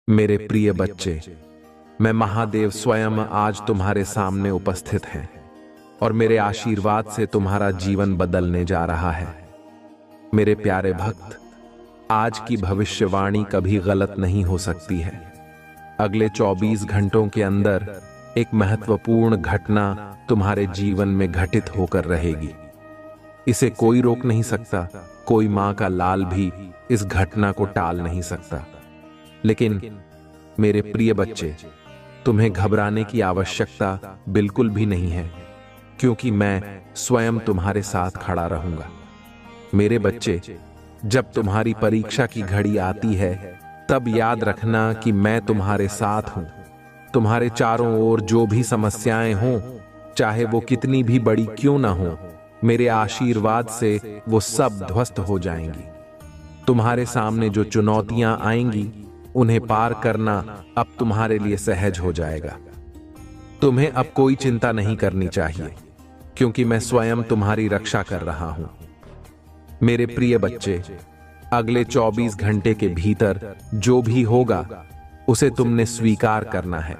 मेरे प्रिय बच्चे, मैं महादेव स्वयं आज तुम्हारे सामने उपस्थित हैं और मेरे आशीर्वाद से तुम्हारा जीवन बदलने जा रहा है। मेरे प्यारे भक्त, आज की भविष्यवाणी कभी गलत नहीं हो सकती है। अगले 24 घंटों के अंदर एक महत्वपूर्ण घटना तुम्हारे जीवन में घटित होकर रहेगी। इसे कोई रोक नहीं सकता, कोई मां का लाल भी इस घटना को टाल नहीं सकता। लेकिन मेरे प्रिय बच्चे, तुम्हें घबराने की आवश्यकता बिल्कुल भी नहीं है, क्योंकि मैं स्वयं तुम्हारे साथ खड़ा रहूंगा। मेरे बच्चे, जब तुम्हारी परीक्षा की घड़ी आती है, तब याद रखना कि मैं तुम्हारे साथ हूं। तुम्हारे चारों ओर जो भी समस्याएं हों, चाहे वो कितनी भी बड़ी क्यों ना हो, मेरे आशीर्वाद से वो सब ध्वस्त हो जाएंगी। तुम्हारे सामने जो चुनौतियां आएंगी, उन्हें पार करना अब तुम्हारे लिए सहज हो जाएगा। तुम्हें अब कोई चिंता नहीं करनी चाहिए, क्योंकि मैं स्वयं तुम्हारी रक्षा कर रहा हूं। मेरे प्रिय बच्चे, अगले 24 घंटे के भीतर जो भी होगा, उसे तुमने स्वीकार करना है,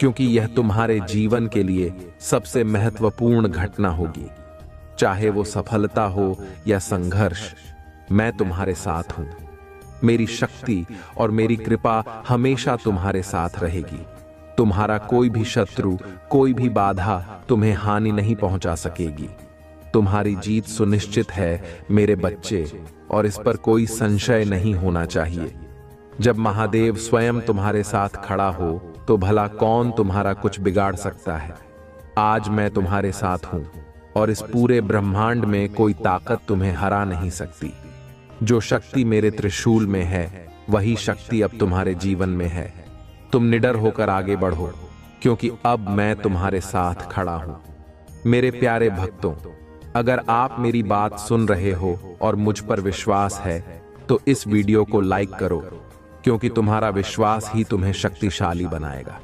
क्योंकि यह तुम्हारे जीवन के लिए सबसे महत्वपूर्ण घटना होगी। चाहे वो सफलता हो या संघर्ष, मैं तुम्हारे साथ हूं। मेरी शक्ति और मेरी कृपा हमेशा तुम्हारे साथ रहेगी। तुम्हारा कोई भी शत्रु, कोई भी बाधा तुम्हें हानि नहीं पहुंचा सकेगी। तुम्हारी जीत सुनिश्चित है मेरे बच्चे, और इस पर कोई संशय नहीं होना चाहिए। जब महादेव स्वयं तुम्हारे साथ खड़ा हो, तो भला कौन तुम्हारा कुछ बिगाड़ सकता है। आज मैं तुम्हारे साथ हूं, और इस पूरे ब्रह्मांड में कोई ताकत तुम्हें हरा नहीं सकती। जो शक्ति मेरे त्रिशूल में है, वही शक्ति अब तुम्हारे जीवन में है। तुम निडर होकर आगे बढ़ो, क्योंकि अब मैं तुम्हारे साथ खड़ा हूं। मेरे प्यारे भक्तों, अगर आप मेरी बात सुन रहे हो और मुझ पर विश्वास है, तो इस वीडियो को लाइक करो, क्योंकि तुम्हारा विश्वास ही तुम्हें शक्तिशाली बनाएगा।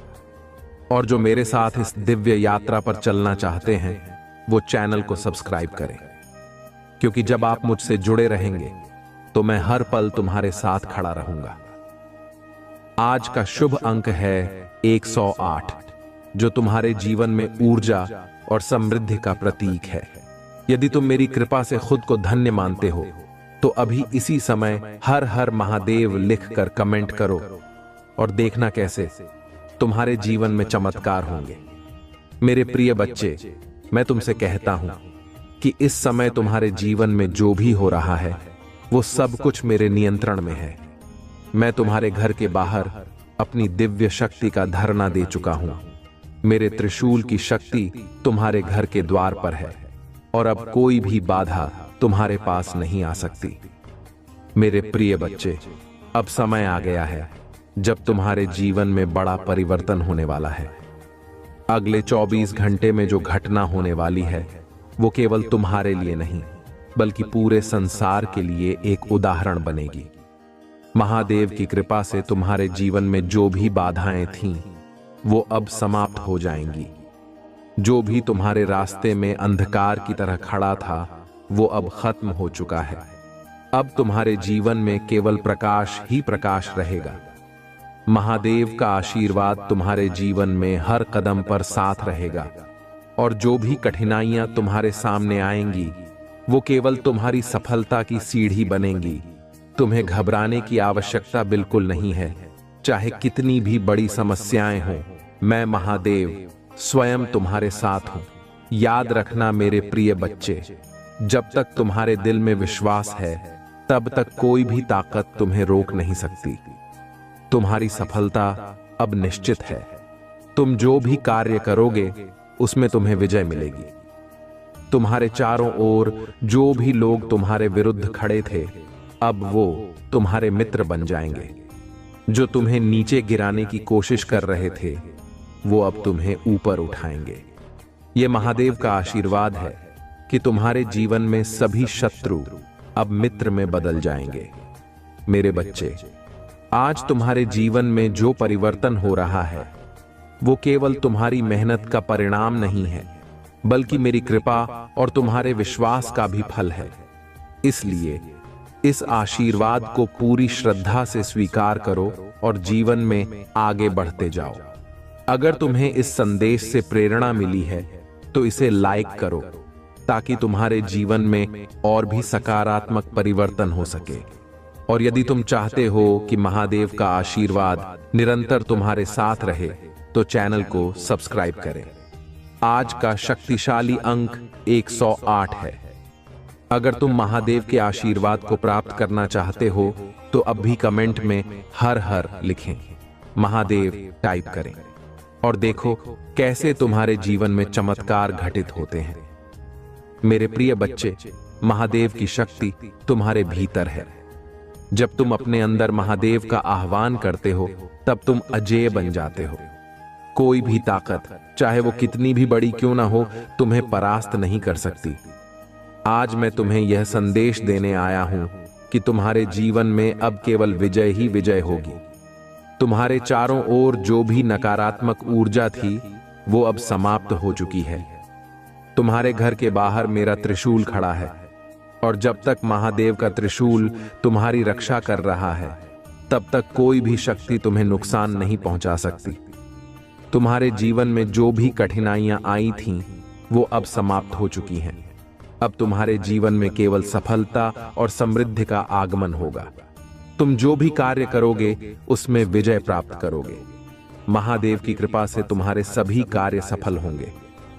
और जो मेरे साथ इस दिव्य यात्रा पर चलना चाहते हैं, वो चैनल को सब्सक्राइब करें, क्योंकि जब आप मुझसे जुड़े रहेंगे, तो मैं हर पल तुम्हारे साथ खड़ा रहूंगा। आज का शुभ अंक है 108, जो तुम्हारे जीवन में ऊर्जा और समृद्धि का प्रतीक है। यदि तुम मेरी कृपा से खुद को धन्य मानते हो, तो अभी इसी समय हर हर महादेव लिखकर कमेंट करो, और देखना कैसे तुम्हारे जीवन में चमत्कार होंगे। मेरे प्रिय बच्चे, मैं तुमसे कहता हूं कि इस समय तुम्हारे जीवन में जो भी हो रहा है, वो सब कुछ मेरे नियंत्रण में है। मैं तुम्हारे घर के बाहर अपनी दिव्य शक्ति का धरना दे चुका हूं। मेरे त्रिशूल की शक्ति तुम्हारे घर के द्वार पर है, और अब कोई भी बाधा तुम्हारे पास नहीं आ सकती। मेरे प्रिय बच्चे, अब समय आ गया है जब तुम्हारे जीवन में बड़ा परिवर्तन होने वाला है। अगले 24 घंटे में जो घटना होने वाली है, वो केवल तुम्हारे लिए नहीं, बल्कि पूरे संसार के लिए एक उदाहरण बनेगी। महादेव की कृपा से तुम्हारे जीवन में जो भी बाधाएं थीं, वो अब समाप्त हो जाएंगी। जो भी तुम्हारे रास्ते में अंधकार की तरह खड़ा था, वो अब खत्म हो चुका है। अब तुम्हारे जीवन में केवल प्रकाश ही प्रकाश रहेगा। महादेव का आशीर्वाद तुम्हारे जीवन में हर कदम पर साथ रहेगा, और जो भी कठिनाइयां तुम्हारे सामने आएंगी, वो केवल तुम्हारी सफलता की सीढ़ी बनेंगी। तुम्हें घबराने की आवश्यकता बिल्कुल नहीं है। चाहे कितनी भी बड़ी समस्याएं हों, मैं महादेव स्वयं तुम्हारे साथ हूं। याद रखना मेरे प्रिय बच्चे, जब तक तुम्हारे दिल में विश्वास है, तब तक कोई भी ताकत तुम्हें रोक नहीं सकती। तुम्हारी सफलता अब निश्चित है। तुम जो भी कार्य करोगे, उसमें तुम्हें विजय मिलेगी। तुम्हारे चारों ओर जो भी लोग तुम्हारे विरुद्ध खड़े थे, अब वो तुम्हारे मित्र बन जाएंगे। जो तुम्हें नीचे गिराने की कोशिश कर रहे थे, वो अब तुम्हें ऊपर उठाएंगे। ये महादेव का आशीर्वाद है कि तुम्हारे जीवन में सभी शत्रु अब मित्र में बदल जाएंगे। मेरे बच्चे, आज तुम्हारे जीवन में जो परिवर्तन हो रहा है, वो केवल तुम्हारी मेहनत का परिणाम नहीं है, बल्कि मेरी कृपा और तुम्हारे विश्वास का भी फल है। इसलिए इस आशीर्वाद को पूरी श्रद्धा से स्वीकार करो और जीवन में आगे बढ़ते जाओ। अगर तुम्हें इस संदेश से प्रेरणा मिली है तो इसे लाइक करो ताकि तुम्हारे जीवन में और भी सकारात्मक परिवर्तन हो सके। और यदि तुम चाहते हो कि महादेव का आशीर्वाद निरंतर तुम्हारे साथ रहे तो चैनल को सब्सक्राइब करें। आज का शक्तिशाली अंक 108 है। अगर तुम महादेव के आशीर्वाद को प्राप्त करना चाहते हो तो अब भी कमेंट में हर हर लिखें, महादेव टाइप करें और देखो कैसे तुम्हारे जीवन में चमत्कार घटित होते हैं। मेरे प्रिय बच्चे, महादेव की शक्ति तुम्हारे भीतर है। जब तुम अपने अंदर महादेव का आह्वान करते हो तब तुम अजेय बन जाते हो। कोई भी ताकत, चाहे वो कितनी भी बड़ी क्यों ना हो, तुम्हें परास्त नहीं कर सकती। आज मैं तुम्हें यह संदेश देने आया हूं कि तुम्हारे जीवन में अब केवल विजय ही विजय होगी। तुम्हारे चारों ओर जो भी नकारात्मक ऊर्जा थी वो अब समाप्त हो चुकी है। तुम्हारे घर के बाहर मेरा त्रिशूल खड़ा है और जब तक महादेव का त्रिशूल तुम्हारी रक्षा कर रहा है तब तक कोई भी शक्ति तुम्हें नुकसान नहीं पहुंचा सकती। तुम्हारे जीवन में जो भी कठिनाइयां आई थीं वो अब समाप्त हो चुकी हैं। अब तुम्हारे जीवन में केवल सफलता और समृद्धि का आगमन होगा। तुम जो भी कार्य करोगे उसमें विजय प्राप्त करोगे। महादेव की कृपा से तुम्हारे सभी कार्य सफल होंगे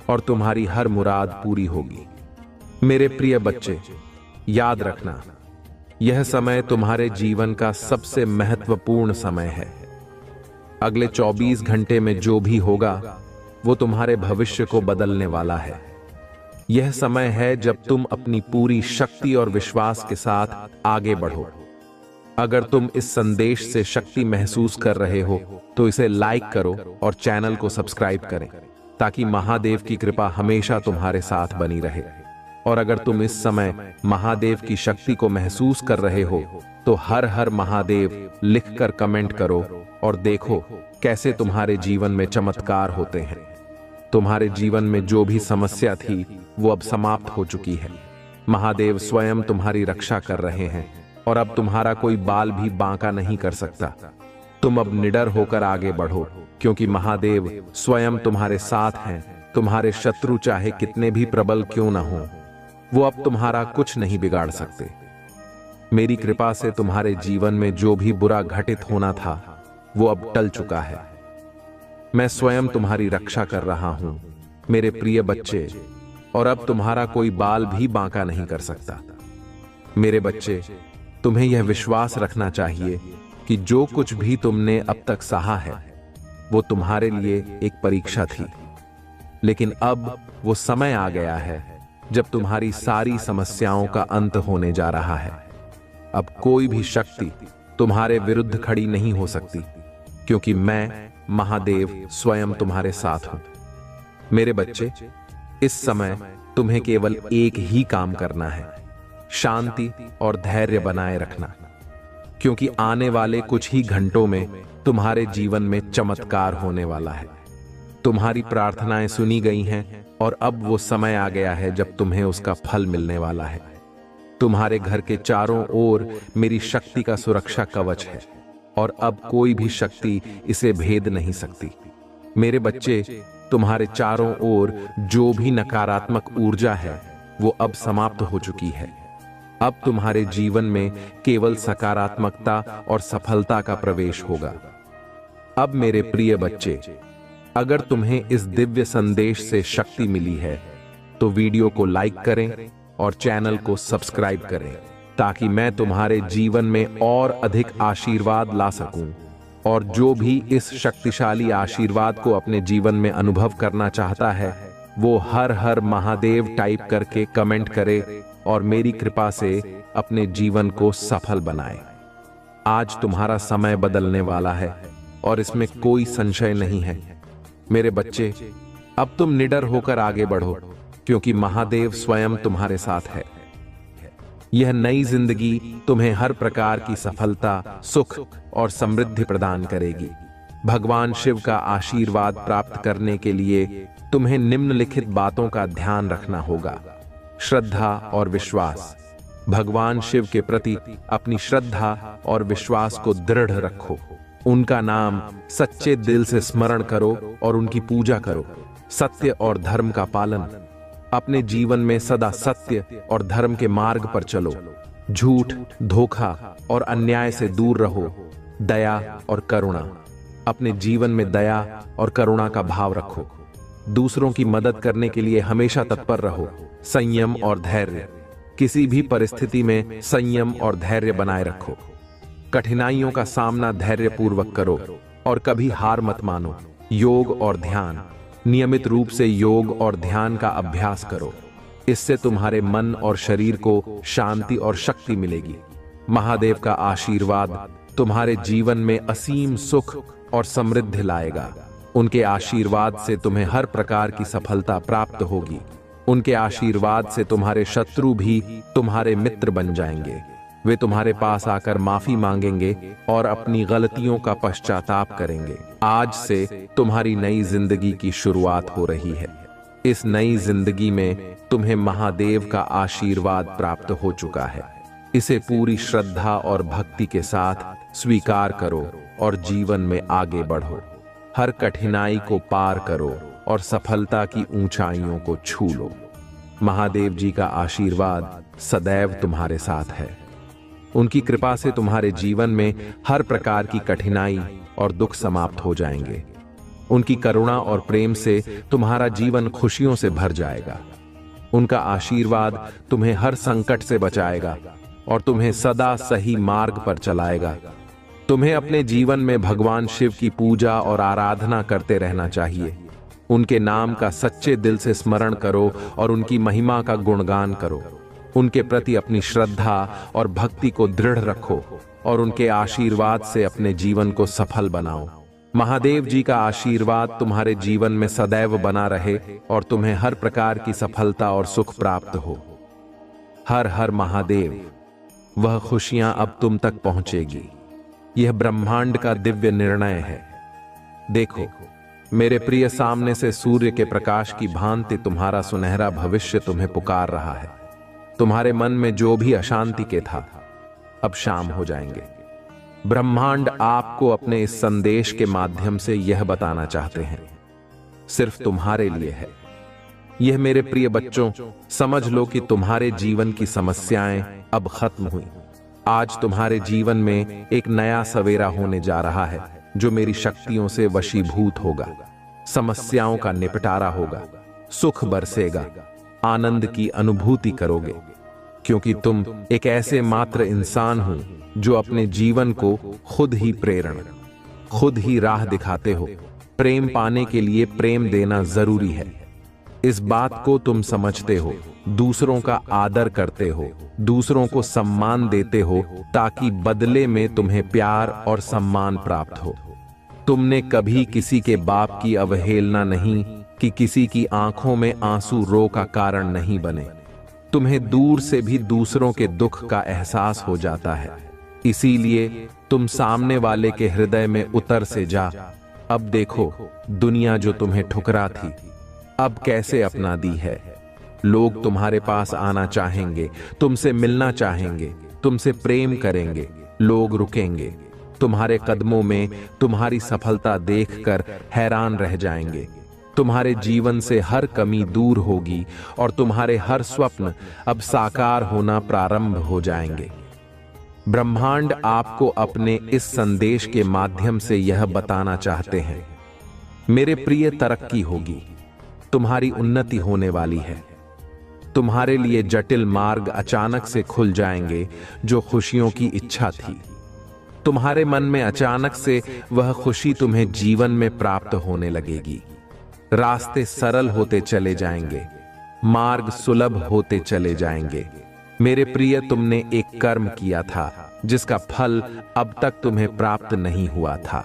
और तुम्हारी हर मुराद पूरी होगी। मेरे प्रिय बच्चे, याद रखना, यह समय तुम्हारे जीवन का सबसे महत्वपूर्ण समय है। अगले 24 घंटे में जो भी होगा वो तुम्हारे भविष्य को बदलने वाला है। यह समय है जब तुम अपनी पूरी शक्ति और विश्वास के साथ आगे बढ़ो। अगर तुम इस संदेश से शक्ति महसूस कर रहे हो तो इसे लाइक करो और चैनल को सब्सक्राइब करें ताकि महादेव की कृपा हमेशा तुम्हारे साथ बनी रहे। और अगर तुम इस समय महादेव की शक्ति को महसूस कर रहे हो तो हर हर महादेव लिखकर कमेंट करो और देखो कैसे तुम्हारे जीवन में चमत्कार होते हैं। तुम्हारे जीवन में जो भी समस्या थी वो अब समाप्त हो चुकी है। महादेव स्वयं तुम्हारी रक्षा कर रहे हैं और अब तुम्हारा कोई बाल भी बांका नहीं कर सकता। तुम अब निडर होकर आगे बढ़ो क्योंकि महादेव स्वयं तुम्हारे साथ हैं। तुम्हारे शत्रु चाहे कितने भी प्रबल क्यों ना हो, वो अब तुम्हारा कुछ नहीं बिगाड़ सकते। मेरी कृपा से तुम्हारे जीवन में जो भी बुरा घटित होना था वो अब टल चुका है। मैं स्वयं तुम्हारी रक्षा कर रहा हूं मेरे प्रिय बच्चे, और अब तुम्हारा कोई बाल भी बांका नहीं कर सकता। मेरे बच्चे, तुम्हें यह विश्वास रखना चाहिए कि जो कुछ भी तुमने अब तक सहा है वो तुम्हारे लिए एक परीक्षा थी, लेकिन अब वो समय आ गया है जब तुम्हारी सारी समस्याओं का अंत होने जा रहा है। अब कोई भी शक्ति तुम्हारे विरुद्ध खड़ी नहीं हो सकती क्योंकि मैं महादेव स्वयं तुम्हारे साथ हूं। मेरे बच्चे, इस समय तुम्हें केवल एक ही काम करना है, शांति और धैर्य बनाए रखना, क्योंकि आने वाले कुछ ही घंटों में तुम्हारे जीवन में चमत्कार होने वाला है। तुम्हारी प्रार्थनाएं सुनी गई हैं और अब वो समय आ गया है जब तुम्हें उसका फल मिलने वाला है। तुम्हारे घर के चारों ओर मेरी शक्ति का सुरक्षा कवच है और अब कोई भी शक्ति इसे भेद नहीं सकती। मेरे बच्चे, तुम्हारे चारों ओर जो भी नकारात्मक ऊर्जा है वो अब समाप्त हो चुकी है। अब तुम्हारे जीवन में केवल सकारात्मकता और सफलता का प्रवेश होगा। अब मेरे प्रिय बच्चे, अगर तुम्हें इस दिव्य संदेश से शक्ति मिली है तो वीडियो को लाइक करें और चैनल को सब्सक्राइब करें ताकि मैं तुम्हारे जीवन में और अधिक आशीर्वाद ला सकूं। और जो भी इस शक्तिशाली आशीर्वाद को अपने जीवन में अनुभव करना चाहता है वो हर हर महादेव टाइप करके कमेंट करे और मेरी कृपा से अपने जीवन को सफल बनाए। आज तुम्हारा समय बदलने वाला है और इसमें कोई संशय नहीं है। मेरे बच्चे, अब तुम निडर होकर आगे बढ़ो क्योंकि महादेव स्वयं तुम्हारे साथ है। यह नई जिंदगी तुम्हें हर प्रकार की सफलता, सुख और समृद्धि प्रदान करेगी। भगवान शिव का आशीर्वाद प्राप्त करने के लिए तुम्हें निम्नलिखित बातों का ध्यान रखना होगा: श्रद्धा और विश्वास, भगवान शिव के प्रति अपनी श्रद्धा और विश्वास को दृढ़ रखो। उनका नाम सच्चे दिल से स्मरण करो और उनकी पूजा करो। सत्य और धर्म का पालन, अपने जीवन में सदा सत्य और धर्म के मार्ग पर चलो। झूठ, धोखा और अन्याय से दूर रहो। दया और करुणा, अपने जीवन में दया और करुणा का भाव रखो। दूसरों की मदद करने के लिए हमेशा तत्पर रहो। संयम और धैर्य, किसी भी परिस्थिति में संयम और धैर्य बनाए रखो। कठिनाइयों का सामना धैर्यपूर्वक करो और कभी हार मत मानो। योग और ध्यान, नियमित रूप से योग और ध्यान का अभ्यास करो। इससे तुम्हारे मन और शरीर को शांति और शक्ति मिलेगी। महादेव का आशीर्वाद तुम्हारे जीवन में असीम सुख और समृद्धि लाएगा। उनके आशीर्वाद से तुम्हें हर प्रकार की सफलता प्राप्त होगी। उनके आशीर्वाद से तुम्हारे शत्रु भी तुम्हारे मित्र बन जाएंगे। वे तुम्हारे पास आकर माफी मांगेंगे और अपनी गलतियों का पश्चाताप करेंगे। आज से तुम्हारी नई जिंदगी की शुरुआत हो रही है। इस नई जिंदगी में तुम्हें महादेव का आशीर्वाद प्राप्त हो चुका है। इसे पूरी श्रद्धा और भक्ति के साथ स्वीकार करो और जीवन में आगे बढ़ो। हर कठिनाई को पार करो और सफलता की ऊंचाइयों को छू लो। महादेव जी का आशीर्वाद सदैव तुम्हारे साथ है। उनकी कृपा से तुम्हारे जीवन में हर प्रकार की कठिनाई और दुख समाप्त हो जाएंगे। उनकी करुणा और प्रेम से तुम्हारा जीवन खुशियों से भर जाएगा। उनका आशीर्वाद तुम्हें हर संकट से बचाएगा और तुम्हें सदा सही मार्ग पर चलाएगा। तुम्हें अपने जीवन में भगवान शिव की पूजा और आराधना करते रहना चाहिए। उनके नाम का सच्चे दिल से स्मरण करो और उनकी महिमा का गुणगान करो। उनके प्रति अपनी श्रद्धा और भक्ति को दृढ़ रखो और उनके आशीर्वाद से अपने जीवन को सफल बनाओ। महादेव जी का आशीर्वाद तुम्हारे जीवन में सदैव बना रहे और तुम्हें हर प्रकार की सफलता और सुख प्राप्त हो। हर हर महादेव। वह खुशियां अब तुम तक पहुंचेगी। यह ब्रह्मांड का दिव्य निर्णय है। देखो मेरे प्रिय, सामने से सूर्य के प्रकाश की भांति तुम्हारा सुनहरा भविष्य तुम्हें पुकार रहा है। तुम्हारे मन में जो भी अशांति के था अब शाम हो जाएंगे। ब्रह्मांड आपको अपने इस संदेश के माध्यम से यह बताना चाहते हैं, सिर्फ तुम्हारे लिए है। यह मेरे प्रिय बच्चों, समझ लो कि तुम्हारे जीवन की समस्याएं अब खत्म हुई। आज तुम्हारे जीवन में एक नया सवेरा होने जा रहा है जो मेरी शक्तियों से वशीभूत होगा। समस्याओं का निपटारा होगा, सुख बरसेगा, आनंद की अनुभूति करोगे, क्योंकि तुम एक ऐसे मात्र इंसान हो जो अपने जीवन को खुद ही प्रेरण, खुद ही राह दिखाते हो। प्रेम पाने के लिए प्रेम देना जरूरी है। इस बात को तुम समझते हो। दूसरों का आदर करते हो, दूसरों को सम्मान देते हो ताकि बदले में तुम्हें प्यार और सम्मान प्राप्त हो। तुमने कभी किसी के बाप की अवहेलना नहीं कि किसी की आंखों में आंसू रो का कारण नहीं बने। तुम्हें दूर से भी दूसरों के दुख का एहसास हो जाता है, इसीलिए तुम सामने वाले के हृदय में उतर से जा। अब देखो दुनिया जो तुम्हें ठुकरा थी अब कैसे अपना दी है। लोग तुम्हारे पास आना चाहेंगे, तुमसे मिलना चाहेंगे, तुमसे प्रेम करेंगे। लोग रुकेंगे तुम्हारे कदमों में, तुम्हारी सफलता देखकर हैरान रह जाएंगे। तुम्हारे जीवन से हर कमी दूर होगी और तुम्हारे हर स्वप्न अब साकार होना प्रारंभ हो जाएंगे। ब्रह्मांड आपको अपने इस संदेश के माध्यम से यह बताना चाहते हैं, मेरे प्रिय, तरक्की होगी, तुम्हारी उन्नति होने वाली है। तुम्हारे लिए जटिल मार्ग अचानक से खुल जाएंगे जो खुशियों की इच्छा थी। तुम्हारे मन में अचानक से वह खुशी तुम्हें जीवन में प्राप्त होने लगेगी। रास्ते सरल होते चले जाएंगे, मार्ग सुलभ होते चले जाएंगे। मेरे प्रिय, तुमने एक कर्म किया था जिसका फल अब तक तुम्हें प्राप्त नहीं हुआ था।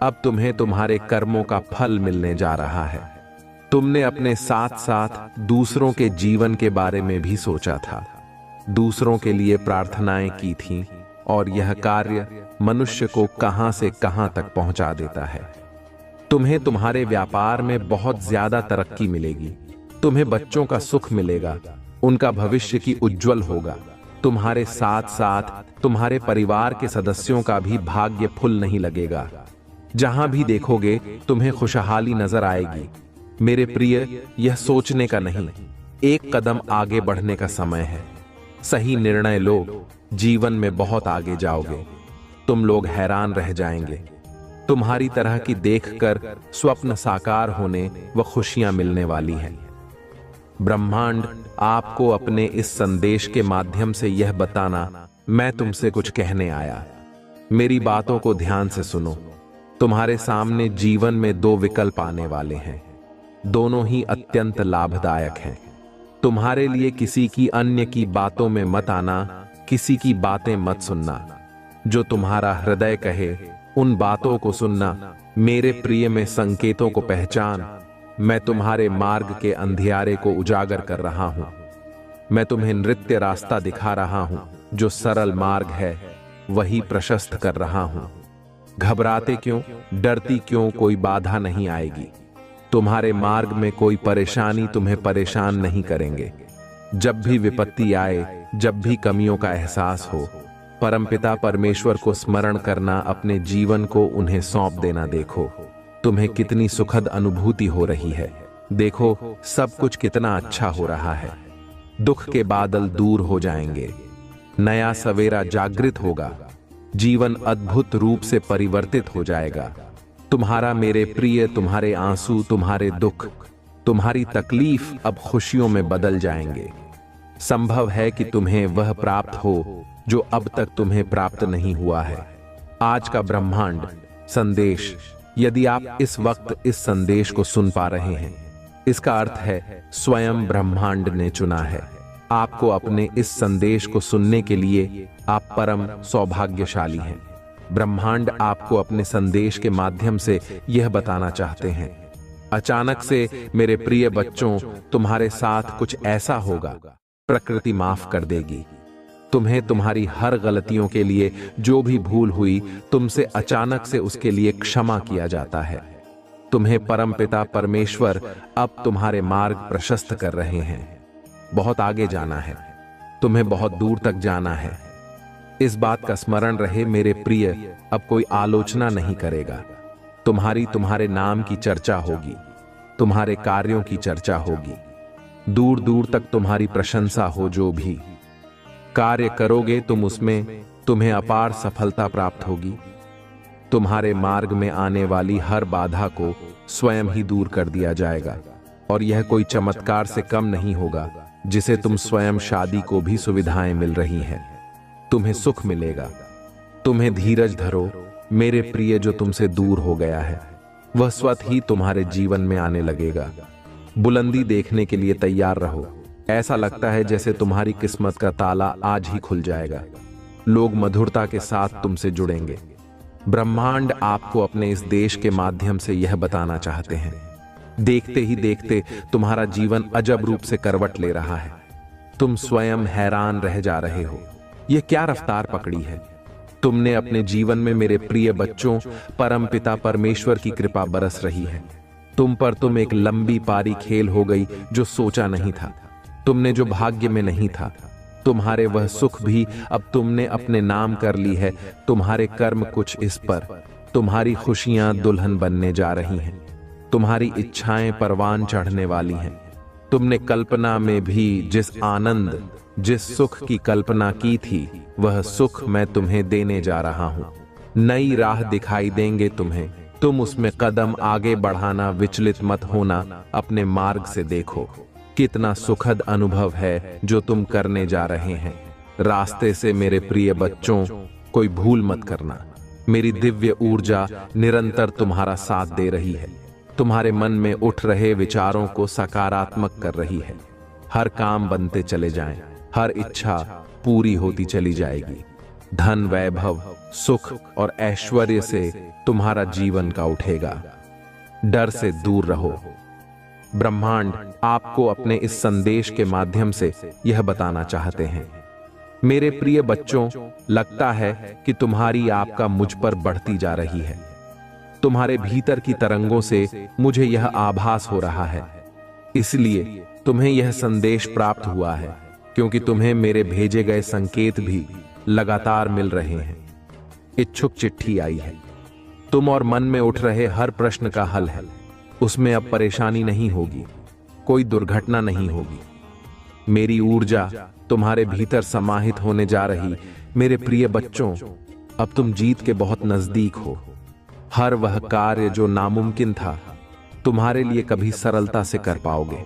अब तुम्हें तुम्हारे कर्मों का फल मिलने जा रहा है। तुमने अपने साथ साथ दूसरों के जीवन के बारे में भी सोचा था, दूसरों के लिए प्रार्थनाएं की थीं, और यह कार्य मनुष्य को कहां से कहां तक पहुंचा देता है। तुम्हें तुम्हारे व्यापार में बहुत ज्यादा तरक्की मिलेगी। तुम्हें बच्चों का सुख मिलेगा, उनका भविष्य की उज्जवल होगा। तुम्हारे साथ साथ तुम्हारे परिवार के सदस्यों का भी भाग्य फुल नहीं लगेगा। जहां भी देखोगे तुम्हें खुशहाली नजर आएगी। मेरे प्रिय, यह सोचने का नहीं, एक कदम आगे बढ़ने का समय है। सही निर्णय लो, जीवन में बहुत आगे जाओगे। तुम लोग हैरान रह जाएंगे। तुम्हारी तरह की देखकर स्वप्न साकार होने व खुशियां मिलने वाली हैं। ब्रह्मांड आपको अपने इस संदेश के माध्यम से यह बताना मैं तुमसे कुछ कहने आया। मेरी बातों को ध्यान से सुनो। तुम्हारे सामने जीवन में दो विकल्प आने वाले हैं। दोनों ही अत्यंत लाभदायक हैं। तुम्हारे लिए किसी की अन्य की बातों में मत आना, किसी की बातें मत सुनना। जो तुम्हारा हृदय कहे उन बातों को सुनना। मेरे प्रिय में संकेतों को पहचान। मैं तुम्हारे मार्ग के अंधियारे को उजागर कर रहा हूं। मैं तुम्हें नृत्य रास्ता दिखा रहा हूं। जो सरल मार्ग है वही प्रशस्त कर रहा हूं। घबराते क्यों, डरती क्यों? कोई बाधा नहीं आएगी। तुम्हारे मार्ग में कोई परेशानी तुम्हें परेशान नहीं करेंगे। जब भी विपत्ति आए, जब भी कमियों का एहसास हो, परमपिता परमेश्वर को स्मरण करना, अपने जीवन को उन्हें सौंप देना। देखो तुम्हें कितनी सुखद अनुभूति हो रही है। देखो सब कुछ कितना अच्छा हो रहा है। दुख के बादल दूर हो जाएंगे। नया सवेरा जागृत होगा। जीवन अद्भुत रूप से परिवर्तित हो जाएगा। तुम्हारा मेरे प्रिय, तुम्हारे आंसू, तुम्हारे दुख, तुम्हारी तकलीफ अब खुशियों में बदल जाएंगे। संभव है कि तुम्हें वह प्राप्त हो जो अब तक तुम्हें प्राप्त नहीं हुआ है। आज का ब्रह्मांड संदेश, यदि आप इस वक्त इस संदेश को सुन पा रहे हैं, इसका अर्थ है स्वयं ब्रह्मांड ने चुना है आपको। अपने इस संदेश को सुनने के लिए आप परम सौभाग्यशाली हैं। ब्रह्मांड आपको अपने संदेश के माध्यम से यह बताना चाहते हैं, अचानक से मेरे प्रिय बच्चों, तुम्हारे साथ कुछ ऐसा होगा, प्रकृति माफ कर देगी। तुम्हें तुम्हारी हर गलतियों के लिए, जो भी भूल हुई तुमसे, अचानक से उसके लिए क्षमा किया जाता है। तुम्हें परमपिता परमेश्वर अब तुम्हारे मार्ग प्रशस्त कर रहे हैं। बहुत आगे जाना है, तुम्हें बहुत दूर तक जाना है। इस बात का स्मरण रहे मेरे प्रिय, अब कोई आलोचना नहीं करेगा। तुम्हारे नाम की चर्चा होगी, तुम्हारे कार्यों की चर्चा होगी। दूर दूर तक तुम्हारी प्रशंसा हो। जो भी कार्य करोगे तुम, उसमें तुम्हें अपार सफलता प्राप्त होगी। तुम्हारे मार्ग में आने वाली हर बाधा को स्वयं ही दूर कर दिया जाएगा। और यह कोई चमत्कार से कम नहीं होगा जिसे तुम स्वयं शादी को भी सुविधाएं मिल रही हैं। तुम्हें सुख मिलेगा। तुम्हें धीरज धरो मेरे प्रिय। जो तुमसे दूर हो गया है वह स्वतः ही तुम्हारे जीवन में आने लगेगा। बुलंदी देखने के लिए तैयार रहो। ऐसा लगता है जैसे तुम्हारी किस्मत का ताला आज ही खुल जाएगा। लोग मधुरता के साथ तुमसे जुड़ेंगे। ब्रह्मांड आपको अपने इस देश के माध्यम से यह बताना चाहते हैं, देखते ही देखते तुम्हारा जीवन अजब रूप से करवट ले रहा है। तुम स्वयं हैरान रह जा रहे हो, यह क्या रफ्तार पकड़ी है। तुमने अपने जीवन में मेरे प्रिय बच्चों, परमपिता परमेश्वर की कृपा बरस रही है। तुम एक लंबी पारी खेल हो गई जो सोचा नहीं था। तुमने जो भाग्य में नहीं था, तुम्हारे वह सुख भी अब तुमने अपने नाम कर ली है। तुम्हारे कर्म कुछ इस पर, तुम्हारी खुशियां दुल्हन बनने जा रही हैं। तुम्हारी इच्छाएं परवान चढ़ने वाली हैं। तुमने कल्पना में भी जिस आनंद, जिस सुख की कल्पना की थी, वह सुख मैं तुम्हें देने जा रहा हूं। नई राह दिखाई देंगे तुम्हें। तुम उसमें कदम आगे बढ़ाना, विचलित मत होना। अपने मार्ग से देखो कितना सुखद अनुभव है जो तुम करने जा रहे हैं। रास्ते से मेरे प्रिय बच्चों कोई भूल मत करना। मेरी दिव्य ऊर्जा निरंतर तुम्हारा साथ दे रही है। तुम्हारे मन में उठ रहे विचारों को सकारात्मक कर रही है। हर काम बनते चले जाएं, हर इच्छा पूरी होती चली जाएगी। धन, वैभव, सुख और ऐश्वर्य से तुम्हारा जीवन का उठेगा। डर से दूर रहो। ब्रह्मांड आपको अपने इस संदेश के माध्यम से यह बताना चाहते हैं, मेरे प्रिय बच्चों, लगता है कि तुम्हारी आपका मुझ पर बढ़ती जा रही है। तुम्हारे भीतर की तरंगों से मुझे यह आभास हो रहा है, इसलिए तुम्हें यह संदेश प्राप्त हुआ है। क्योंकि तुम्हें मेरे भेजे गए संकेत भी लगातार मिल रहे हैं। इच्छुक चिट्ठी आई है। तुम और मन में उठ रहे हर प्रश्न का हल है। उसमें अब परेशानी नहीं होगी, कोई दुर्घटना नहीं होगी। मेरी ऊर्जा तुम्हारे भीतर समाहित होने जा रही। मेरे प्रिय बच्चों, अब तुम जीत के बहुत नजदीक हो। हर वह कार्य जो नामुमकिन था, तुम्हारे लिए कभी सरलता से कर पाओगे।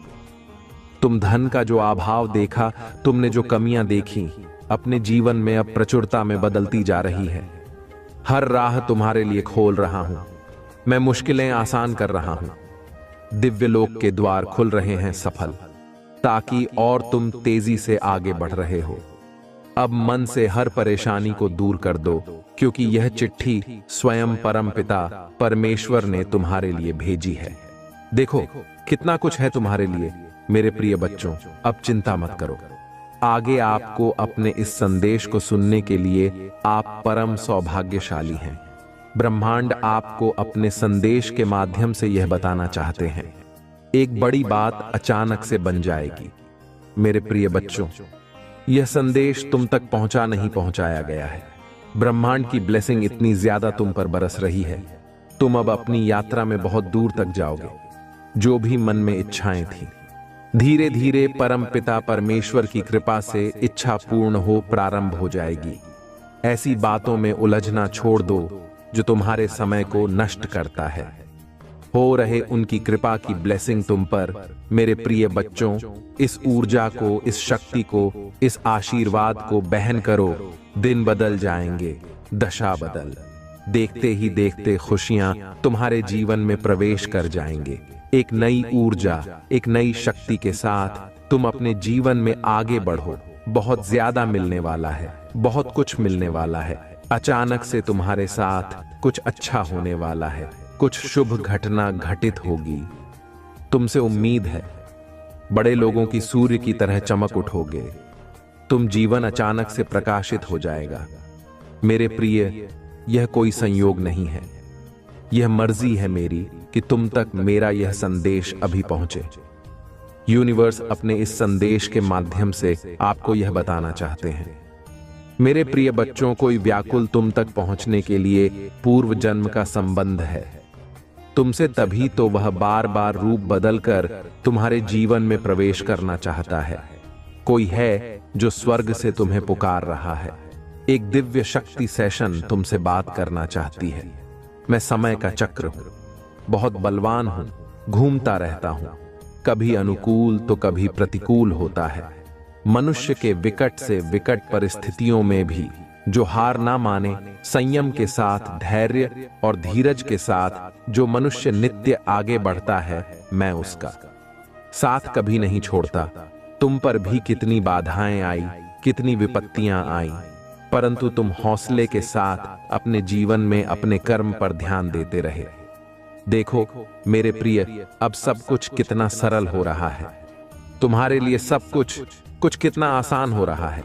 तुम धन का जो अभाव देखा, तुमने जो कमियां देखी, अपने जीवन में अब प्रचुरता में बदलती जा रही है। हर राह तुम्हारे लिए खोल रहा हूं। मैं मुश्किलें आसान कर रहा हूं। दिव्य लोक के द्वार खुल रहे हैं सफल, ताकि और तुम तेजी से आगे बढ़ रहे हो। अब मन से हर परेशानी को दूर कर दो, क्योंकि यह चिट्ठी स्वयं परमपिता परमेश्वर ने तुम्हारे लिए भेजी है। देखो कितना कुछ है तुम्हारे लिए। मेरे प्रिय बच्चों, अब चिंता मत करो। आगे आपको अपने इस संदेश को सुनने के लिए आप परम सौभाग्यशाली हैं। ब्रह्मांड आपको अपने संदेश के माध्यम से यह बताना चाहते हैं, एक बड़ी बात अचानक से बन जाएगी। मेरे प्रिय बच्चों, यह संदेश तुम तक पहुंचाया गया है। ब्रह्मांड की ब्लेसिंग इतनी ज्यादा तुम पर बरस रही है। तुम अब अपनी यात्रा में बहुत दूर तक जाओगे। जो भी मन में इच्छाएं थी, धीरे धीरे परम पिता परमेश्वर की कृपा से इच्छा पूर्ण हो प्रारंभ हो जाएगी। ऐसी बातों में उलझना छोड़ दो जो तुम्हारे समय को नष्ट करता है। हो रहे उनकी कृपा की ब्लेसिंग तुम पर। मेरे प्रिय बच्चों, इस ऊर्जा को, इस शक्ति को, इस आशीर्वाद को बहन करो। दिन बदल जाएंगे, दशा बदल। देखते ही देखते खुशियां तुम्हारे जीवन में प्रवेश कर जाएंगे। एक नई ऊर्जा, एक नई शक्ति के साथ तुम अपने जीवन में आगे बढ़ो। बहुत ज्यादा मिलने वाला है, बहुत कुछ मिलने वाला है। अचानक से तुम्हारे साथ कुछ अच्छा होने वाला है, कुछ शुभ घटना घटित होगी। तुमसे उम्मीद है, बड़े लोगों की सूर्य की तरह चमक उठोगे। तुम जीवन अचानक से प्रकाशित हो जाएगा। मेरे प्रिय, यह कोई संयोग नहीं है, यह मर्जी है मेरी कि तुम तक मेरा यह संदेश अभी पहुंचे। यूनिवर्स अपने इस संदेश के माध्यम से आपको यह बताना चाहते हैं। मेरे प्रिय बच्चों, कोई व्याकुल तुम तक पहुंचने के लिए पूर्व जन्म का संबंध है तुमसे, तभी तो वह बार बार रूप बदलकर तुम्हारे जीवन में प्रवेश करना चाहता है। कोई है जो स्वर्ग से तुम्हें पुकार रहा है। एक दिव्य शक्ति सेशन तुमसे बात करना चाहती है। मैं समय का चक्र हूं, बहुत बलवान हूं, घूमता रहता हूं। कभी अनुकूल तो कभी प्रतिकूल होता है। मनुष्य के विकट से विकट परिस्थितियों में भी जो हार ना माने, संयम के साथ, धैर्य और धीरज के साथ जो मनुष्य नित्य आगे बढ़ता है, मैं उसका साथ कभी नहीं छोड़ता। तुम पर भी कितनी बाधाएं आई, कितनी विपत्तियां आई, परंतु तुम हौसले के साथ अपने जीवन में अपने कर्म पर ध्यान देते रहे। देखो मेरे प्रिय, अब सब कुछ कितना सरल हो रहा है। तुम्हारे लिए सब कुछ कितना आसान हो रहा है।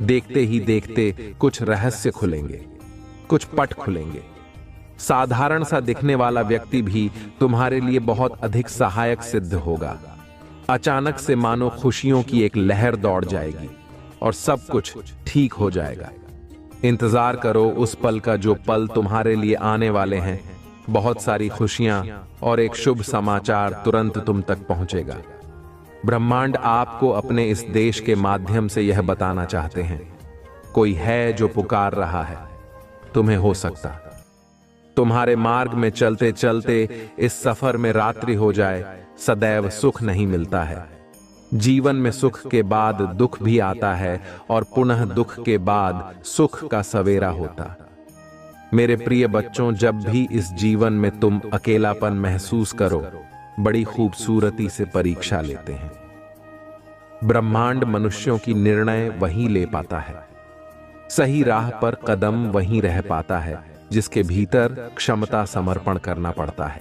देखते ही देखते कुछ रहस्य खुलेंगे, कुछ पट खुलेंगे। साधारण सा दिखने वाला व्यक्ति भी तुम्हारे लिए बहुत अधिक सहायक सिद्ध होगा। अचानक से मानो खुशियों की एक लहर दौड़ जाएगी और सब कुछ ठीक हो जाएगा। इंतजार करो उस पल का जो पल तुम्हारे लिए आने वाले हैं। बहुत सारी खुशियां और एक शुभ समाचार तुरंत तुम तक पहुंचेगा। ब्रह्मांड आपको अपने इस देश के माध्यम से यह बताना चाहते हैं, कोई है जो पुकार रहा है। तुम्हें हो सकता तुम्हारे मार्ग में चलते चलते इस सफर में रात्रि हो जाए। सदैव सुख नहीं मिलता है। जीवन में सुख के बाद दुख भी आता है और पुनः दुख के बाद सुख का सवेरा होता। मेरे प्रिय बच्चों, जब भी इस जीवन में तुम अकेलापन महसूस करो, बड़ी खूबसूरती से परीक्षा लेते हैं। ब्रह्मांड मनुष्यों की निर्णय वहीं ले पाता है। सही राह पर कदम वहीं रह पाता है जिसके भीतर क्षमता समर्पण करना पड़ता है।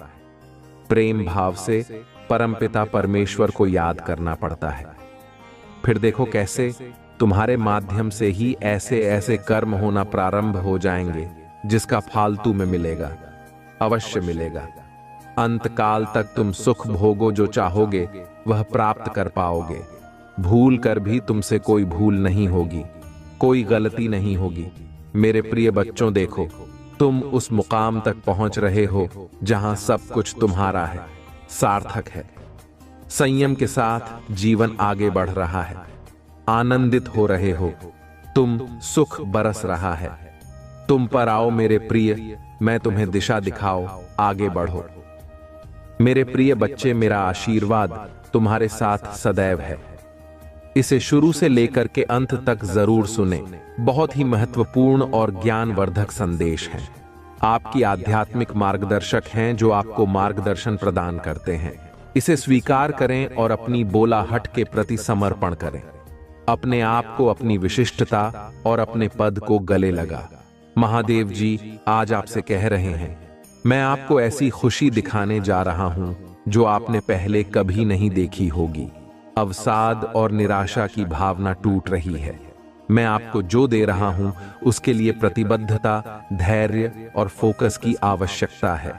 प्रेम भाव से परमपिता परमेश्वर को याद करना पड़ता है। फिर देखो कैसे तुम्हारे माध्यम से ही ऐसे ऐसे कर्म होना प्रारंभ हो जाएंगे जिसका फालतू में मिलेगा, अवश्य मिलेगा। अंत काल तक तुम सुख भोगो, जो चाहोगे वह प्राप्त कर पाओगे। भूल कर भी तुमसे कोई भूल नहीं होगी, कोई गलती नहीं होगी। मेरे प्रिय बच्चों, देखो, तुम उस मुकाम तक पहुंच रहे हो जहां सब कुछ तुम्हारा है, सार्थक है। संयम के साथ जीवन आगे बढ़ रहा है, आनंदित हो रहे हो तुम, सुख बरस रहा है। तुम पर आओ मेरे प्रिय, मैं तुम्हें दिशा दिखाओ, आगे बढ़ो। मेरे प्रिय बच्चे, मेरा आशीर्वाद तुम्हारे साथ सदैव है। इसे शुरू से लेकर के अंत तक जरूर सुने। बहुत ही महत्वपूर्ण और ज्ञानवर्धक संदेश है। आपकी आध्यात्मिक मार्गदर्शक हैं जो आपको मार्गदर्शन प्रदान करते हैं। इसे स्वीकार करें और अपनी बोलाहट के प्रति समर्पण करें। अपने आप को, अपनी विशिष्टता और अपने पद को गले लगा। महादेव जी आज आपसे कह रहे हैं, मैं आपको ऐसी खुशी दिखाने जा रहा हूं जो आपने पहले कभी नहीं देखी होगी। अवसाद और निराशा की भावना टूट रही है। मैं आपको जो दे रहा हूं उसके लिए प्रतिबद्धता, धैर्य और फोकस की आवश्यकता है।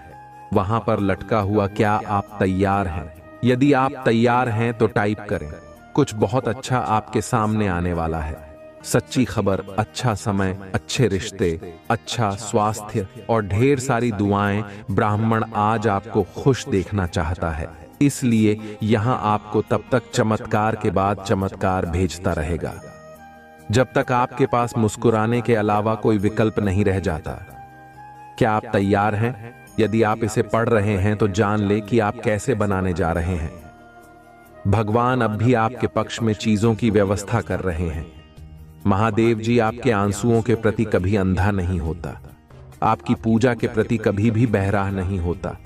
वहां पर लटका हुआ क्या आप तैयार हैं? यदि आप तैयार हैं तो टाइप करें। कुछ बहुत अच्छा आपके सामने आने वाला है। सच्ची खबर, अच्छा समय, अच्छे रिश्ते, अच्छा स्वास्थ्य और ढेर सारी दुआएं। ब्राह्मण आज आपको खुश देखना चाहता है, इसलिए यहां आपको तब तक चमत्कार के बाद चमत्कार भेजता रहेगा जब तक आपके पास मुस्कुराने के अलावा कोई विकल्प नहीं रह जाता। क्या आप तैयार हैं? यदि आप इसे पढ़ रहे हैं तो जान ले कि आप कैसे बनाने जा रहे हैं। भगवान अब भी आपके पक्ष में चीजों की व्यवस्था कर रहे हैं। महादेव जी आपके आंसुओं के प्रति कभी अंधा नहीं होता, आपकी पूजा के प्रति कभी भी बहरा नहीं होता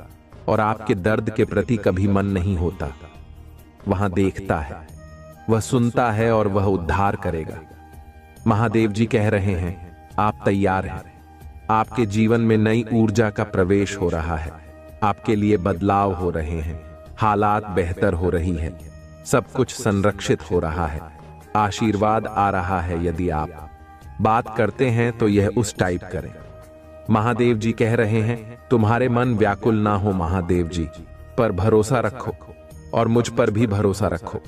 और आपके दर्द के प्रति कभी मन नहीं होता। वहां देखता है, वह सुनता है और वह उद्धार करेगा। महादेव जी कह रहे हैं, आप तैयार हैं। आपके जीवन में नई ऊर्जा का प्रवेश हो रहा है। आपके लिए बदलाव हो रहे हैं, हालात बेहतर हो रही है, सब कुछ संरक्षित हो रहा है, आशीर्वाद आ रहा है। यदि आप बात करते हैं तो यह उस टाइप करें। महादेव जी कह रहे हैं, तुम्हारे मन व्याकुल ना हो, महादेव जी पर भरोसा रखो और मुझ पर भी भरोसा रखो।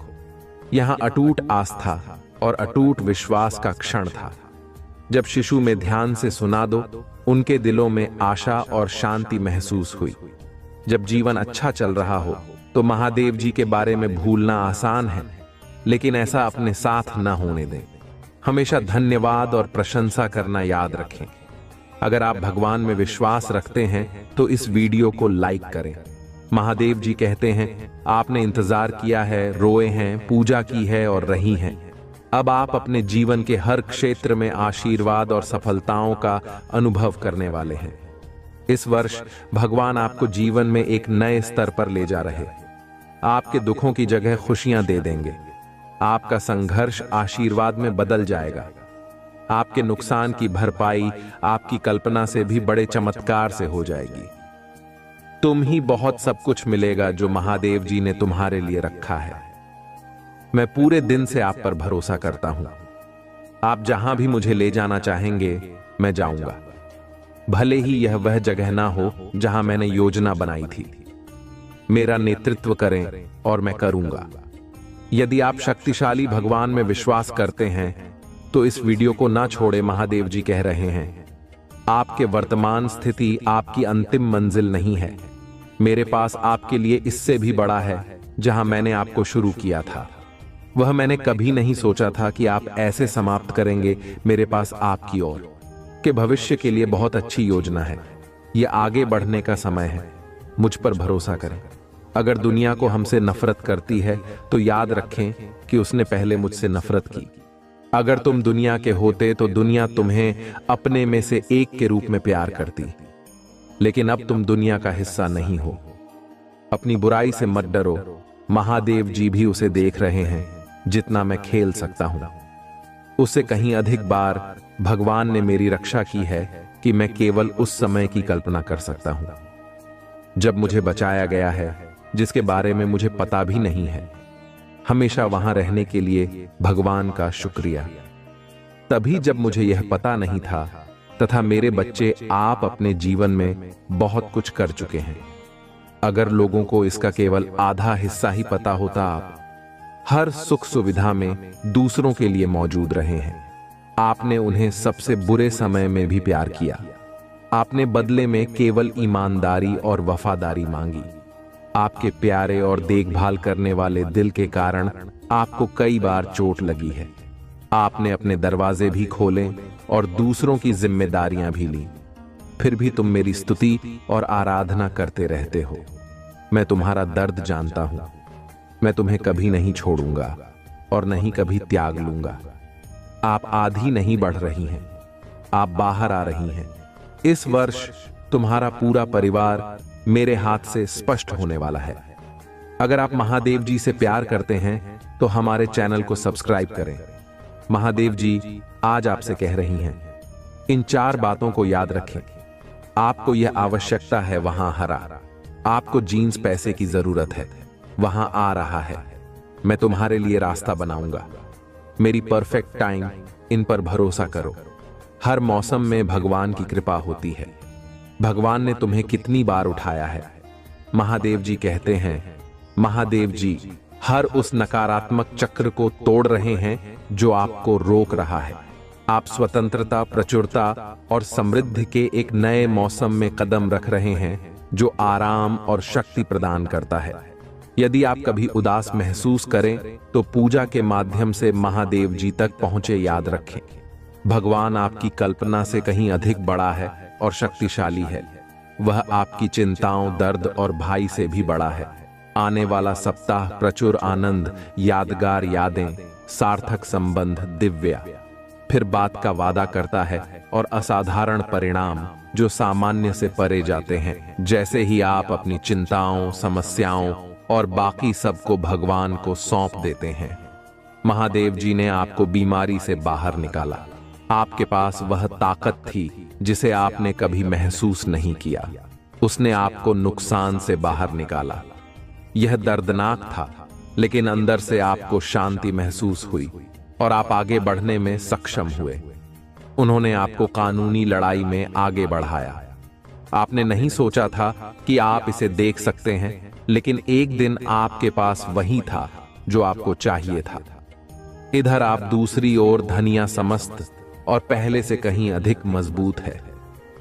यहां अटूट आस्था और अटूट विश्वास का क्षण था। जब शिशु में ध्यान से सुना दो, उनके दिलों में आशा और शांति महसूस हुई। जब जीवन अच्छा चल रहा हो तो महादेव जी के बारे में भूलना आसान है, लेकिन ऐसा अपने साथ न होने दें। हमेशा धन्यवाद और प्रशंसा करना याद रखें। अगर आप भगवान में विश्वास रखते हैं तो इस वीडियो को लाइक करें। महादेव जी कहते हैं, आपने इंतजार किया है, रोए हैं, पूजा की है और रही हैं। अब आप अपने जीवन के हर क्षेत्र में आशीर्वाद और सफलताओं का अनुभव करने वाले हैं। इस वर्ष भगवान आपको जीवन में एक नए स्तर पर ले जा रहे। आपके दुखों की जगह खुशियां दे देंगे। आपका संघर्ष आशीर्वाद में बदल जाएगा। आपके नुकसान की भरपाई आपकी कल्पना से भी बड़े चमत्कार से हो जाएगी। तुम ही बहुत सब कुछ मिलेगा जो महादेव जी ने तुम्हारे लिए रखा है। मैं पूरे दिन से आप पर भरोसा करता हूं। आप जहां भी मुझे ले जाना चाहेंगे मैं जाऊंगा, भले ही यह वह जगह ना हो जहां मैंने योजना बनाई थी। मेरा नेतृत्व करें और मैं करूंगा। यदि आप शक्तिशाली भगवान में विश्वास करते हैं तो इस वीडियो को ना छोड़े। महादेव जी कह रहे हैं, आपके वर्तमान स्थिति आपकी अंतिम मंजिल नहीं है। मेरे पास आपके लिए इससे भी बड़ा है। जहां मैंने आपको शुरू किया था वह मैंने कभी नहीं सोचा था कि आप ऐसे समाप्त करेंगे। मेरे पास आपकी ओर के भविष्य के लिए बहुत अच्छी योजना है। यह आगे बढ़ने का समय है। मुझ पर भरोसा करें। अगर दुनिया को हमसे नफरत करती है तो याद रखें कि उसने पहले मुझसे नफरत की। अगर तुम दुनिया के होते तो दुनिया तुम्हें अपने में से एक के रूप में प्यार करती, लेकिन अब तुम दुनिया का हिस्सा नहीं हो। अपनी बुराई से मत डरो। महादेव जी भी उसे देख रहे हैं जितना मैं खेल सकता हूं। उससे कहीं अधिक बार भगवान ने मेरी रक्षा की है कि मैं केवल उस समय की कल्पना कर सकता हूं जब मुझे बचाया गया है, जिसके बारे में मुझे पता भी नहीं है। हमेशा वहां रहने के लिए भगवान का शुक्रिया। तभी जब मुझे यह पता नहीं था तथा मेरे बच्चे, आप अपने जीवन में बहुत कुछ कर चुके हैं। अगर लोगों को इसका केवल आधा हिस्सा ही पता होता, आप हर सुख सुविधा में दूसरों के लिए मौजूद रहे हैं। आपने उन्हें सबसे बुरे समय में भी प्यार किया। आपने बदले में केवल ईमानदारी और वफादारी मांगी। आपके प्यारे और देखभाल करने वाले दिल के कारण आपको कई बार चोट लगी है। आपने अपने दरवाजे भी खोले और दूसरों की जिम्मेदारियां भी ली, फिर भी तुम मेरी स्तुति और आराधना करते रहते हो। मैं तुम्हारा दर्द जानता हूं। मैं तुम्हें कभी नहीं छोड़ूंगा और नहीं कभी त्याग लूंगा। आप आधी नहीं बढ़ रही हैं, आप बाहर आ रही हैं। इस वर्ष तुम्हारा पूरा परिवार मेरे हाथ से स्पष्ट होने वाला है। अगर आप महादेव जी से प्यार करते हैं तो हमारे चैनल को सब्सक्राइब करें। महादेव जी आज आपसे कह रही हैं, इन 4 बातों को याद रखें। आपको यह आवश्यकता है, वहां हरा। आपको जीन्स पैसे की जरूरत है, वहां आ रहा है। मैं तुम्हारे लिए रास्ता बनाऊंगा। मेरी परफेक्ट टाइम, इन पर भरोसा करो। हर मौसम में भगवान की कृपा होती है। भगवान ने तुम्हें कितनी बार उठाया है। महादेव जी कहते हैं, महादेव जी हर उस नकारात्मक चक्र को तोड़ रहे हैं जो आपको रोक रहा है। आप स्वतंत्रता, प्रचुरता और समृद्धि के एक नए मौसम में कदम रख रहे हैं जो आराम और शक्ति प्रदान करता है। यदि आप कभी उदास महसूस करें तो पूजा के माध्यम से महादेव जी तक पहुंचे याद रखें। भगवान आपकी कल्पना से कहीं अधिक बड़ा है और शक्तिशाली है। वह आपकी चिंताओं, दर्द और भय से भी बड़ा है। आने वाला सप्ताह प्रचुर आनंद, यादगार यादें, सार्थक संबंध, दिव्य फिर बात का वादा करता है और असाधारण परिणाम जो सामान्य से परे जाते हैं। जैसे ही आप अपनी चिंताओं, समस्याओं और बाकी सबको भगवान को सौंप देते हैं। महादेव जी ने आपको बीमारी से बाहर निकाला। आपके पास वह ताकत थी जिसे आपने कभी महसूस नहीं किया। उसने आपको नुकसान से बाहर निकाला। यह दर्दनाक था, लेकिन अंदर से आपको शांति महसूस हुई और आप आगे बढ़ने में सक्षम हुए। उन्होंने आपको कानूनी लड़ाई में आगे बढ़ाया। आपने नहीं सोचा था कि आप इसे देख सकते हैं, लेकिन एक दिन आपके पास वही था जो आपको चाहिए था। इधर आप दूसरी ओर धनिया समस्त और पहले से कहीं अधिक मजबूत है।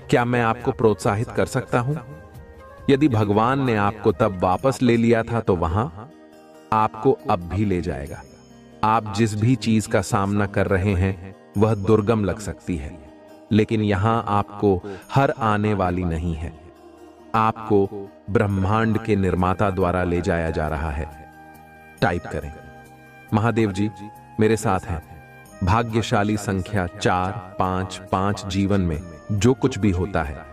क्या मैं आपको प्रोत्साहित कर सकता हूं? यदि भगवान ने आपको तब वापस ले लिया था तो वहां आपको अब भी ले जाएगा। आप जिस भी चीज का सामना कर रहे हैं वह दुर्गम लग सकती है, लेकिन यहां आपको हर आने वाली नहीं है। आपको ब्रह्मांड के निर्माता द्वारा ले जाया जा रहा है। टाइप करें, महादेव जी मेरे साथ हैं। भाग्यशाली संख्या 455। जीवन में जो कुछ भी होता है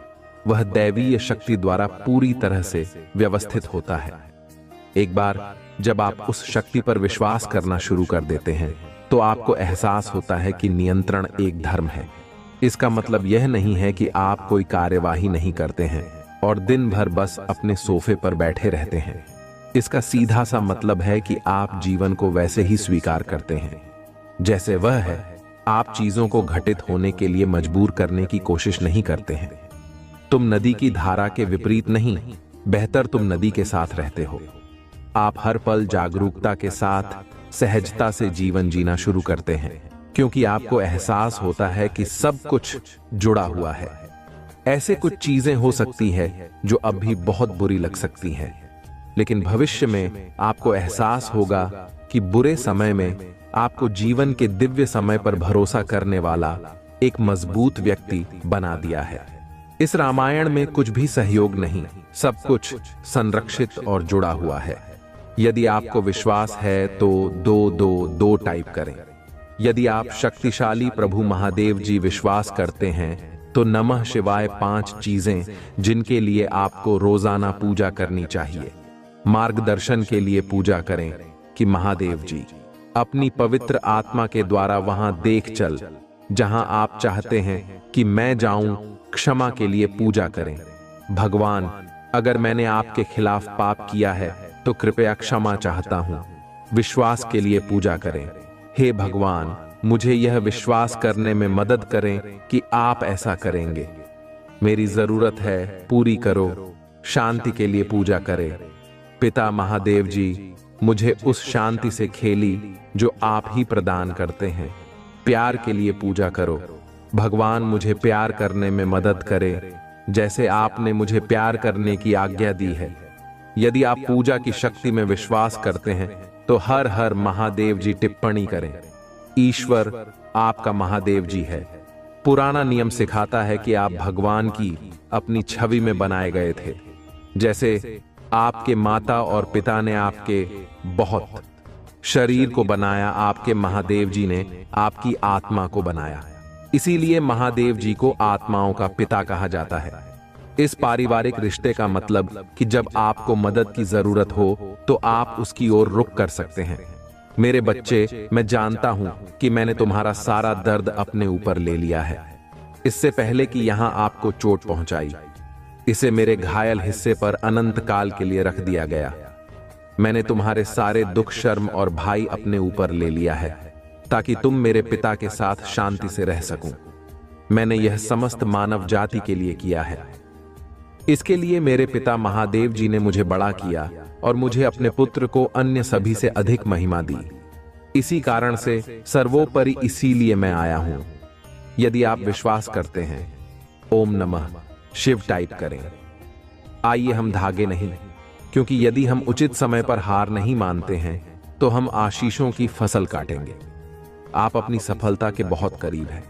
वह दैवीय शक्ति द्वारा पूरी तरह से व्यवस्थित होता है। एक बार जब आप उस शक्ति पर विश्वास करना शुरू कर देते हैं तो आपको एहसास होता है कि नियंत्रण एक धर्म है। इसका मतलब यह नहीं है कि आप कोई कार्यवाही नहीं करते हैं और दिन भर बस अपने सोफे पर बैठे रहते हैं। इसका सीधा सा मतलब है कि आप जीवन को वैसे ही स्वीकार करते हैं जैसे वह है। आप चीजों को घटित होने के लिए मजबूर करने की कोशिश नहीं करते हैं। तुम नदी की धारा के विपरीत नहीं, बेहतर तुम नदी के साथ रहते हो। आप हर पल जागरूकता के साथ सहजता से जीवन जीना शुरू करते हैं, क्योंकि आपको एहसास होता है कि सब कुछ जुड़ा हुआ है। ऐसे कुछ चीजें हो सकती है जो अब भी बहुत बुरी लग सकती हैं, लेकिन भविष्य में आपको एहसास होगा कि बुरे समय में आपको जीवन के दिव्य समय पर भरोसा करने वाला एक मजबूत व्यक्ति बना दिया है। इस रामायण में कुछ भी सहयोग नहीं, सब कुछ संरक्षित और जुड़ा हुआ है। यदि आपको विश्वास है तो 222 टाइप करें। यदि आप शक्तिशाली प्रभु महादेव जी विश्वास करते हैं तो नमः शिवाय 5 चीजें जिनके लिए आपको रोजाना पूजा करनी चाहिए। मार्गदर्शन के लिए पूजा करें कि महादेव जी अपनी पवित्र आत्मा के द्वारा वहां देख चल जहां आप चाहते हैं कि मैं जाऊं। क्षमा के लिए पूजा करें, भगवान अगर मैंने आपके खिलाफ पाप किया है तो कृपया क्षमा चाहता हूं। विश्वास के लिए पूजा करें, हे भगवान मुझे यह विश्वास करने में मदद करें कि आप ऐसा करेंगे। मेरी जरूरत है, पूरी करो। शांति के लिए पूजा करें, पिता महादेव जी, मुझे उस शांति से खेली जो आप ही प्रदान करते हैं। प्यार के लिए पूजा करो। भगवान मुझे प्यार करने में मदद करे, जैसे आपने मुझे प्यार करने की आज्ञा दी है। यदि आप पूजा की शक्ति में विश्वास करते हैं तो हर हर महादेव जी टिप्पणी करें। ईश्वर आपका महादेव जी है। पुराना नियम सिखाता है कि आप भगवान की अपनी छवि में बनाए गए थे। जैसे आपके माता और पिता ने आपके बहुत शरीर को बनाया, आपके महादेव जी ने आपकी आत्मा को बनाया। इसीलिए महादेव जी को आत्माओं का पिता कहा जाता है। इस पारिवारिक रिश्ते का मतलब कि जब आपको मदद की जरूरत हो तो आप उसकी ओर रुख कर सकते हैं। मेरे बच्चे, मैं जानता हूं कि मैंने तुम्हारा सारा दर्द अपने ऊपर ले लिया है, इससे पहले कि यहां आपको चोट पहुंचाई। इसे मेरे घायल हिस्से पर अनंत काल के लिए रख दिया गया। मैंने तुम्हारे सारे दुख, शर्म और भाई अपने ऊपर ले लिया है ताकि तुम मेरे पिता के साथ शांति से रह सकूं। मैंने यह समस्त मानव जाति के लिए किया है। इसके लिए मेरे पिता महादेव जी ने मुझे बड़ा किया और मुझे अपने पुत्र को अन्य सभी से अधिक महिमा दी। इसी कारण से सर्वोपरि इसीलिए मैं आया हूं। यदि आप विश्वास करते हैं, ओम नमः शिव टाइप करें। आइए हम धागे नहीं, क्योंकि यदि हम उचित समय पर हार नहीं मानते हैं तो हम आशीषों की फसल काटेंगे। आप अपनी सफलता के बहुत करीब हैं।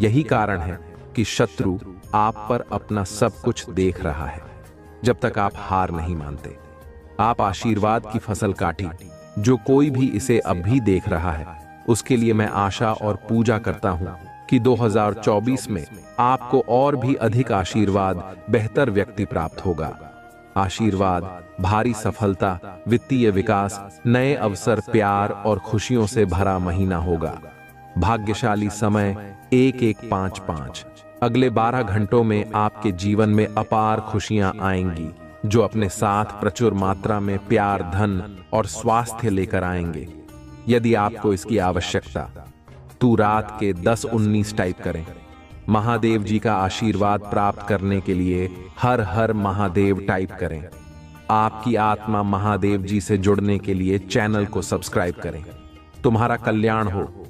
यही कारण है कि शत्रु आप पर अपना सब कुछ देख रहा है। जब तक आप हार नहीं मानते, आप आशीर्वाद की फसल काटी। जो कोई भी इसे अब भी देख रहा है, उसके लिए मैं आशा और पूजा करता हूं कि 2024 में आपको और भी अधिक आशीर्वाद, बेहतर व्यक्ति प्राप्त होगा। आशीर्वाद, भारी सफलता, वित्तीय विकास, नए अवसर, प्यार और खुशियों से भरा महीना होगा। भाग्यशाली समय 1155। अगले 12 घंटों में आपके जीवन में अपार खुशियां आएंगी, जो अपने साथ प्रचुर मात्रा में प्यार, धन और स्वास्थ्य लेकर आएंगे। यदि आपको इसकी आवश्यकता, तो रात के 10-19 टाइप करें। महादेव जी का आशीर्वाद प्राप्त करने के लिए हर हर महादेव टाइप करें। आपकी आत्मा महादेव जी से जुड़ने के लिए चैनल को सब्सक्राइब करें। तुम्हारा कल्याण हो।